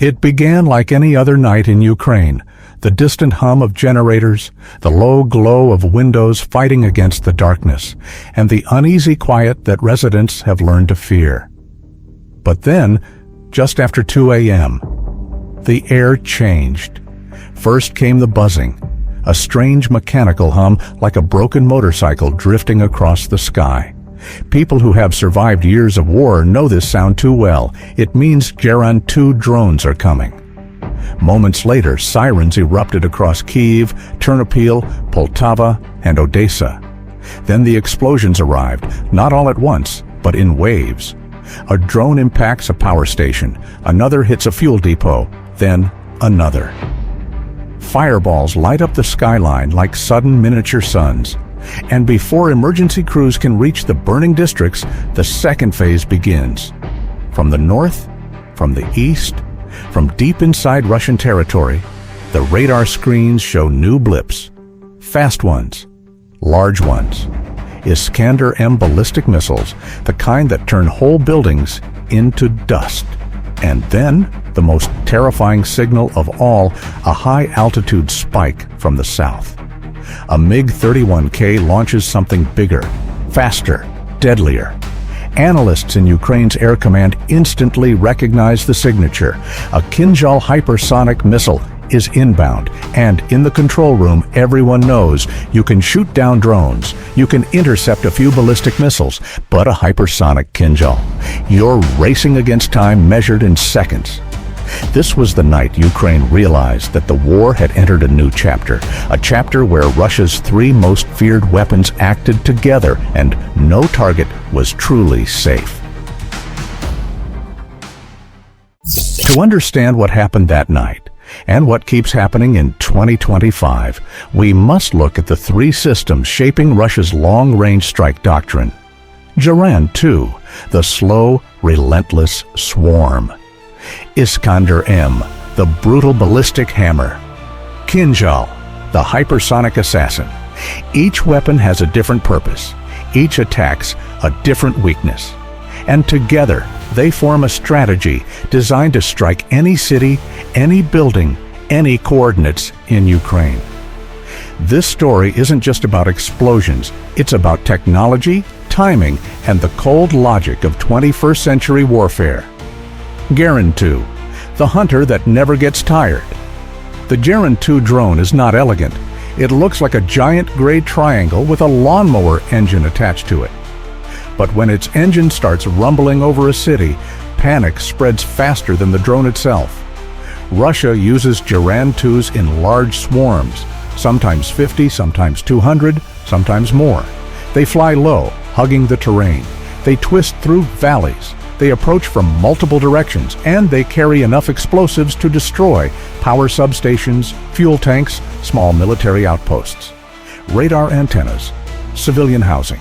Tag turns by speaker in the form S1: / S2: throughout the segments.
S1: It began like any other night in Ukraine, the distant hum of generators, the low glow of windows fighting against the darkness, and the uneasy quiet that residents have learned to fear. But then, just after 2 a.m., the air changed. First came the buzzing, a strange mechanical hum like a broken motorcycle drifting across the sky. People who have survived years of war know this sound too well. It means Geran 2 drones are coming. Moments later, sirens erupted across Kyiv, Ternopil, Poltava, and Odessa. Then the explosions arrived, not all at once, but in waves. A drone impacts a power station, another hits a fuel depot, then another. Fireballs light up the skyline like sudden miniature suns. And before emergency crews can reach the burning districts, the second phase begins. From the north, from the east, from deep inside Russian territory, the radar screens show new blips. Fast ones, large ones. Iskander-M ballistic missiles, the kind that turn whole buildings into dust. And then, the most terrifying signal of all, a high-altitude spike from the south. A MiG-31K launches something bigger, faster, deadlier. Analysts in Ukraine's air command instantly recognize the signature. A Kinjal hypersonic missile is inbound, and in the control room, everyone knows you can shoot down drones, you can intercept a few ballistic missiles, but a hypersonic Kinjal, you're racing against time measured in seconds. This was the night Ukraine realized that the war had entered a new chapter, a chapter where Russia's 3 most feared weapons acted together and no target was truly safe. To understand what happened that night, and what keeps happening in 2025, we must look at the 3 systems shaping Russia's long-range strike doctrine. Geran 2, the slow, relentless swarm. Iskander-M, the brutal ballistic hammer. Kinjal, the hypersonic assassin. Each weapon has a different purpose. Each attacks a different weakness. And together, they form a strategy designed to strike any city, any building, any coordinates in Ukraine. This story isn't just about explosions. It's about technology, timing, and the cold logic of 21st century warfare. Geran 2, the hunter that never gets tired. The Geran 2 drone is not elegant. It looks like a giant gray triangle with a lawnmower engine attached to it. But when its engine starts rumbling over a city, panic spreads faster than the drone itself. Russia uses Geran 2s in large swarms, sometimes 50, sometimes 200, sometimes more. They fly low, hugging the terrain. They twist through valleys. They approach from multiple directions, and they carry enough explosives to destroy power substations, fuel tanks, small military outposts, radar antennas, civilian housing.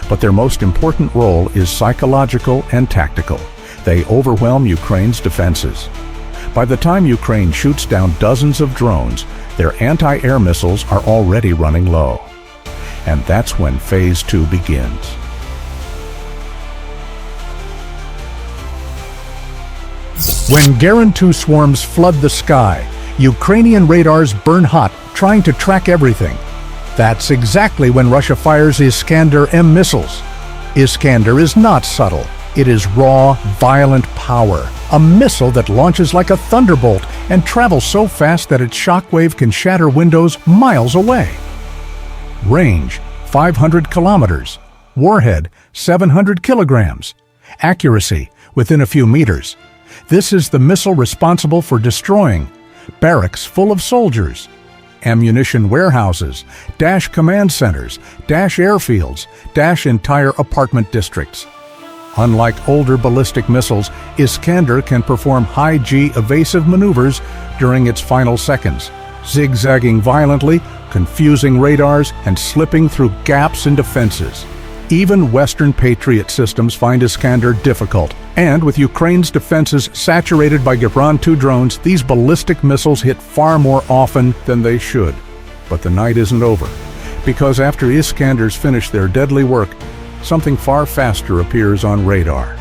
S1: But their most important role is psychological and tactical. They overwhelm Ukraine's defenses. By the time Ukraine shoots down dozens of drones, their anti-air missiles are already running low. And that's when Phase 2 begins. When Geran 2 swarms flood the sky, Ukrainian radars burn hot, trying to track everything. That's exactly when Russia fires Iskander-M missiles. Iskander is not subtle. It is raw, violent power. A missile that launches like a thunderbolt and travels so fast that its shockwave can shatter windows miles away. Range, 500 kilometers. Warhead, 700 kilograms. Accuracy, within a few meters. This is the missile responsible for destroying barracks full of soldiers, ammunition warehouses, dash command centers, dash airfields, dash entire apartment districts. Unlike older ballistic missiles, Iskander can perform high-G evasive maneuvers during its final seconds, zigzagging violently, confusing radars, and slipping through gaps in defenses. Even Western Patriot systems find Iskander difficult, and with Ukraine's defenses saturated by Geran 2 drones, these ballistic missiles hit far more often than they should. But the night isn't over, because after Iskanders finish their deadly work, something far faster appears on radar.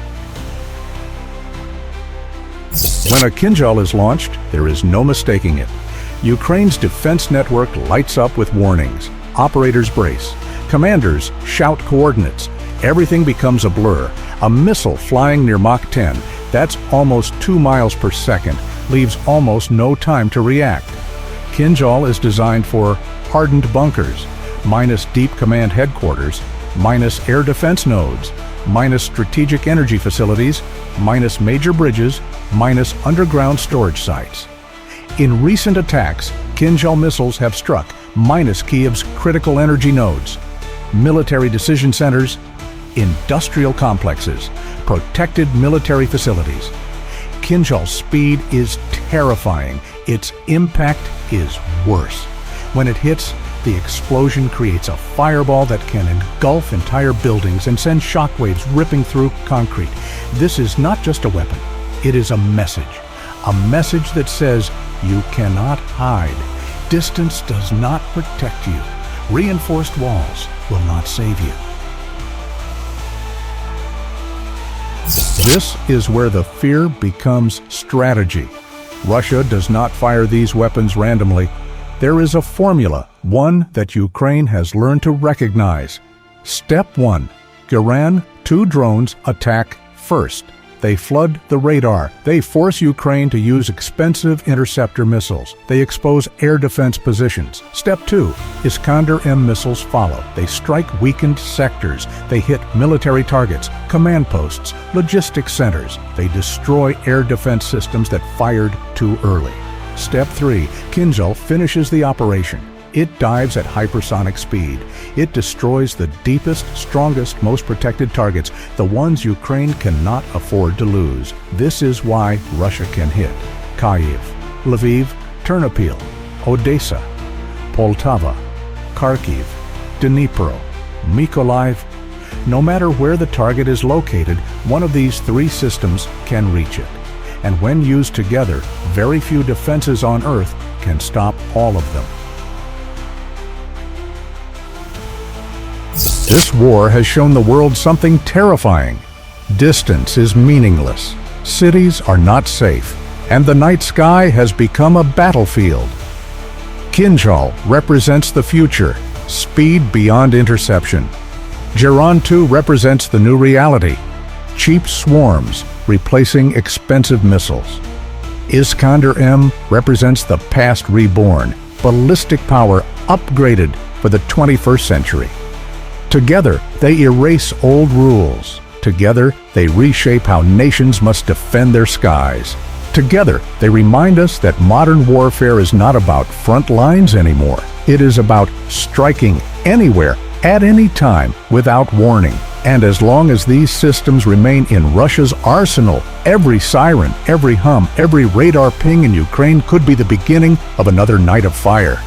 S1: When a Kinjal is launched, there is no mistaking it. Ukraine's defense network lights up with warnings. Operators brace. Commanders shout coordinates. Everything becomes a blur. A missile flying near Mach 10, that's almost 2 miles per second, leaves almost no time to react. Kinjal is designed for hardened bunkers, minus deep command headquarters, minus air defense nodes, minus strategic energy facilities, minus major bridges, minus underground storage sites. In recent attacks, Kinjal missiles have struck minus Kiev's critical energy nodes, military decision centers, industrial complexes, protected military facilities. Kinjal's speed is terrifying. Its impact is worse. When it hits, the explosion creates a fireball that can engulf entire buildings and send shockwaves ripping through concrete. This is not just a weapon. It is a message that says you cannot hide. Distance does not protect you. Reinforced walls will not save you. This is where the fear becomes strategy. Russia does not fire these weapons randomly. There is a formula, one that Ukraine has learned to recognize. Step 1. Iran, 2 drones attack first. They flood the radar. They force Ukraine to use expensive interceptor missiles. They expose air defense positions. Step 2. Iskander-M missiles follow. They strike weakened sectors. They hit military targets, command posts, logistics centers. They destroy air defense systems that fired too early. Step 3. Kinjal finishes the operation. It dives at hypersonic speed. It destroys the deepest, strongest, most protected targets, the ones Ukraine cannot afford to lose. This is why Russia can hit Kyiv, Lviv, Ternopil, Odessa, Poltava, Kharkiv, Dnipro, Mykolaiv. No matter where the target is located, one of these 3 systems can reach it. And when used together, very few defenses on Earth can stop all of them. This war has shown the world something terrifying. Distance is meaningless. Cities are not safe. And the night sky has become a battlefield. Kinjal represents the future, speed beyond interception. Geron 2 represents the new reality, cheap swarms replacing expensive missiles. Iskander-M represents the past reborn, ballistic power upgraded for the 21st century. Together, they erase old rules. Together, they reshape how nations must defend their skies. Together, they remind us that modern warfare is not about front lines anymore. It is about striking anywhere, at any time, without warning. And as long as these systems remain in Russia's arsenal, every siren, every hum, every radar ping in Ukraine could be the beginning of another night of fire.